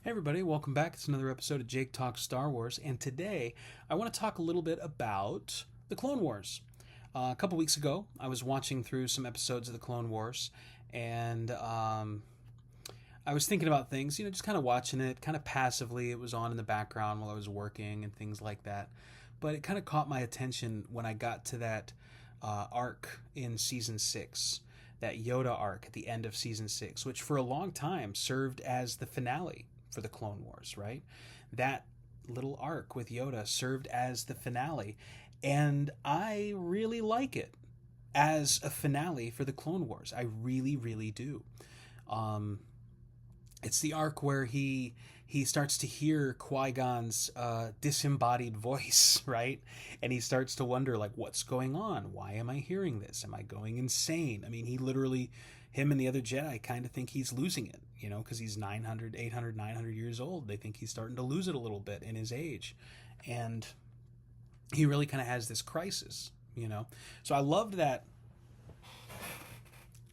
Hey everybody, welcome back. It's another episode of Jake Talks Star Wars, and today I want to talk a little bit about the Clone Wars. A couple weeks ago, I was watching through some episodes of the Clone Wars, and I was thinking about things, just kind of watching it, kind of passively. It was on in the background while I was working and things like that. But it kind of caught my attention when I got to that arc in Season 6, that Yoda arc at the end of Season 6, which for a long time served as the finale for the Clone Wars, right? That little arc with Yoda served as the finale, and I really like it as a finale for the Clone Wars. I really, really do. Um, it's the arc where he starts to hear Qui-Gon's disembodied voice, right? And he starts to wonder, like, what's going on? Why am I hearing this? Am I going insane? I mean, he literally, him and the other Jedi kind of think he's losing it, because he's 900, 800, 900 years old. They think he's starting to lose it a little bit in his age. And he really kind of has this crisis. So I loved that.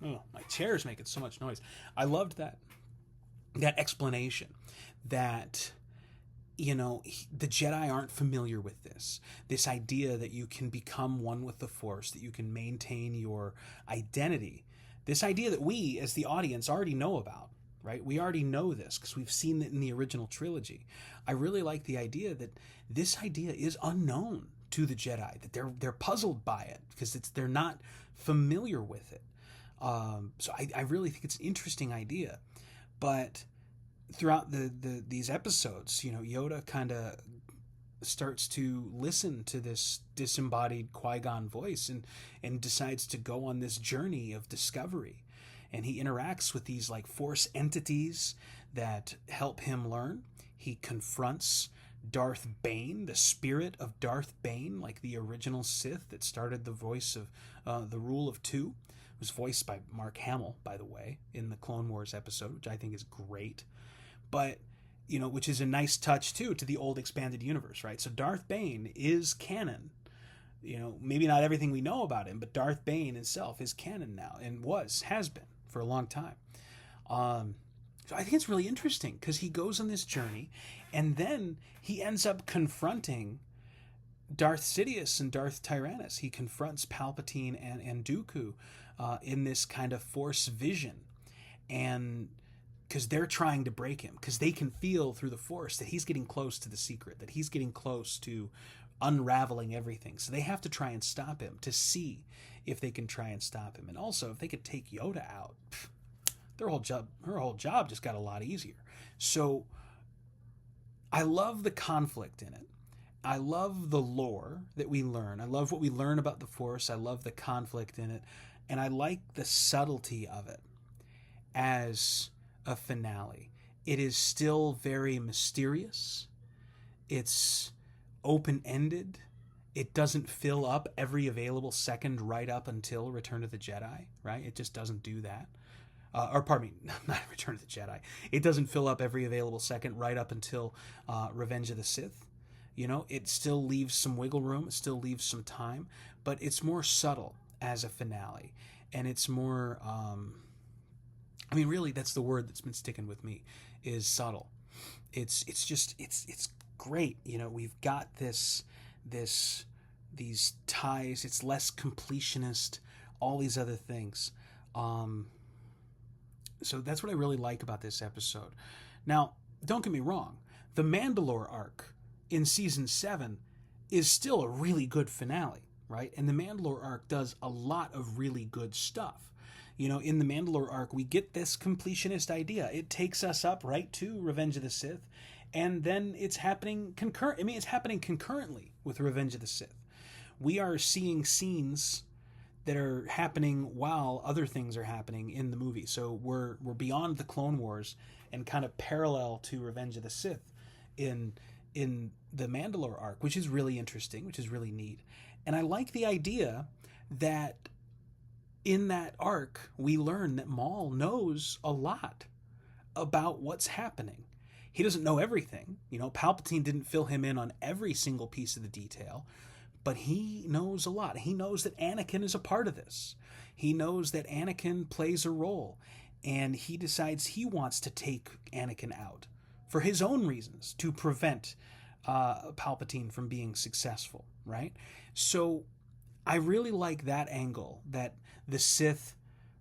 Oh, my chair is making so much noise. I loved that explanation that the Jedi aren't familiar with this idea that you can become one with the Force, that you can maintain your identity, this idea that we as the audience already know about, right? We already know this because we've seen it in the original trilogy. I really like the idea that this idea is unknown to the Jedi, that they're puzzled by it because they're not familiar with it. So I really think it's an interesting idea. But throughout these episodes, Yoda kind of starts to listen to this disembodied Qui-Gon voice and decides to go on this journey of discovery. And he interacts with these like Force entities that help him learn. He confronts Darth Bane, the spirit of Darth Bane, like the original Sith that started the voice of the Rule of Two. It was voiced by Mark Hamill, by the way, in the Clone Wars episode, which I think is great. But, which is a nice touch, too, to the old expanded universe, right? So Darth Bane is canon. Maybe not everything we know about him, but Darth Bane himself is canon now and has been for a long time. So I think it's really interesting because he goes on this journey and then he ends up confronting Darth Sidious and Darth Tyrannus. He confronts Palpatine and Dooku in this kind of Force vision. And because they're trying to break him, because they can feel through the Force that he's getting close to the secret, that he's getting close to unraveling everything. So they have to try and stop him to see if they can try and stop him. And also, if they could take Yoda out, her whole job just got a lot easier. So I love the conflict in it. I love the lore that we learn. I love what we learn about the Force. I love the conflict in it. And I like the subtlety of it as a finale. It is still very mysterious. It's open-ended. It doesn't fill up every available second right up until Return of the Jedi, right? It just doesn't do that. Or pardon me, not Return of the Jedi. It doesn't fill up every available second right up until Revenge of the Sith. It still leaves some wiggle room. It still leaves some time. But it's more subtle as a finale. And it's more... really, that's the word that's been sticking with me, is subtle. It's great. We've got these ties. It's less completionist, all these other things. So that's what I really like about this episode. Now, don't get me wrong. The Mandalore arc in Season 7 is still a really good finale, right? And the Mandalore arc does a lot of really good stuff. In the Mandalore arc, we get this completionist idea. It takes us up right to Revenge of the Sith, and then it's happening it's happening concurrently with Revenge of the Sith. We are seeing scenes that are happening while other things are happening in the movie. So we're beyond the Clone Wars and kind of parallel to Revenge of the Sith in the Mandalore arc, which is really interesting, which is really neat. And I like the idea that in that arc, we learn that Maul knows a lot about what's happening. He doesn't know everything. Palpatine didn't fill him in on every single piece of the detail, but he knows a lot. He knows that Anakin is a part of this. He knows that Anakin plays a role, and he decides he wants to take Anakin out for his own reasons to prevent Palpatine from being successful, right? So I really like that angle, that the Sith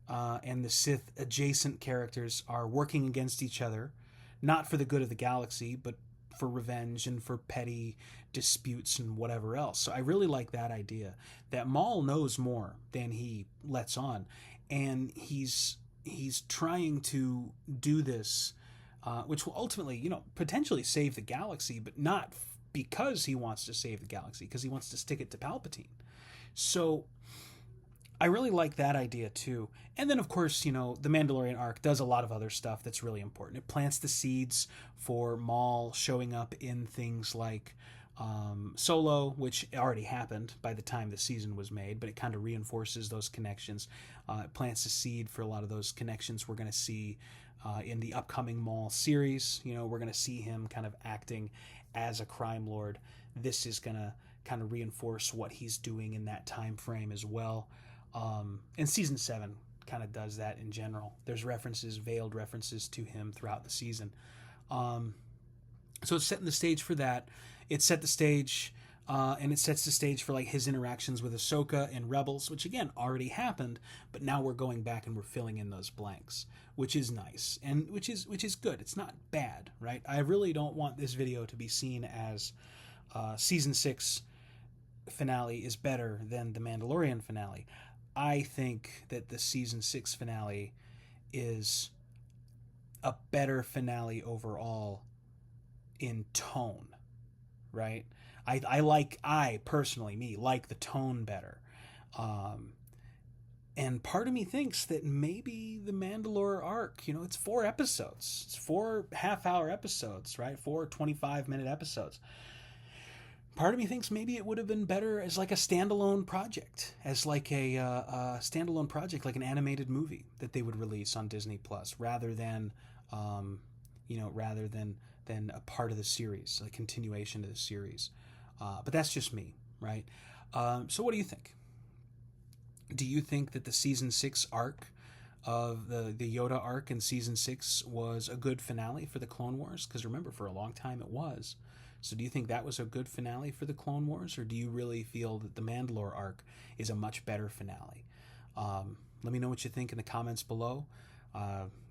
and the Sith adjacent characters are working against each other, not for the good of the galaxy, but for revenge and for petty disputes and whatever else. So I really like that idea, that Maul knows more than he lets on, and he's trying to do this, which will ultimately, potentially save the galaxy, but not because he wants to save the galaxy, because he wants to stick it to Palpatine. So I really like that idea too. And then, of course, the Mandalorian arc does a lot of other stuff that's really important. It plants the seeds for Maul showing up in things like Solo, which already happened by the time the season was made, but it kind of reinforces those connections. It plants a seed for a lot of those connections we're going to see in the upcoming Maul series. We're going to see him kind of acting as a crime lord. This is going to kind of reinforce what he's doing in that time frame as well. And season 7 kind of does that in general. There's veiled references to him throughout the season. So it's setting the stage for that. It set the stage, and it sets the stage for like his interactions with Ahsoka and Rebels, which again already happened, but now we're going back and we're filling in those blanks, which is nice and which is good. It's not bad, right? I really don't want this video to be seen as season 6 finale is better than the Mandalorian finale. I think that the season 6 finale is a better finale overall in tone, right? I personally like the tone better. And part of me thinks that maybe the Mandalore arc, it's 4 episodes. It's 4 half-hour episodes, right? 4 25-minute episodes. Part of me thinks maybe it would have been better as like a standalone project, as like a standalone project, like an animated movie that they would release on Disney Plus, rather than a part of the series, a continuation of the series. But that's just me, right? So what do you think? Do you think that the season 6 arc of the Yoda arc in season 6 was a good finale for the Clone Wars? Because remember, for a long time it was. So do you think that was a good finale for the Clone Wars, or do you really feel that the Mandalore arc is a much better finale? Let me know what you think in the comments below.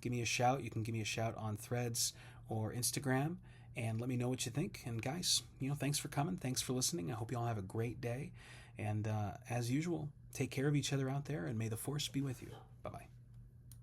Give me a shout. You can give me a shout on Threads or Instagram, and let me know what you think. And guys, thanks for coming. Thanks for listening. I hope you all have a great day. And as usual, take care of each other out there, and may the Force be with you.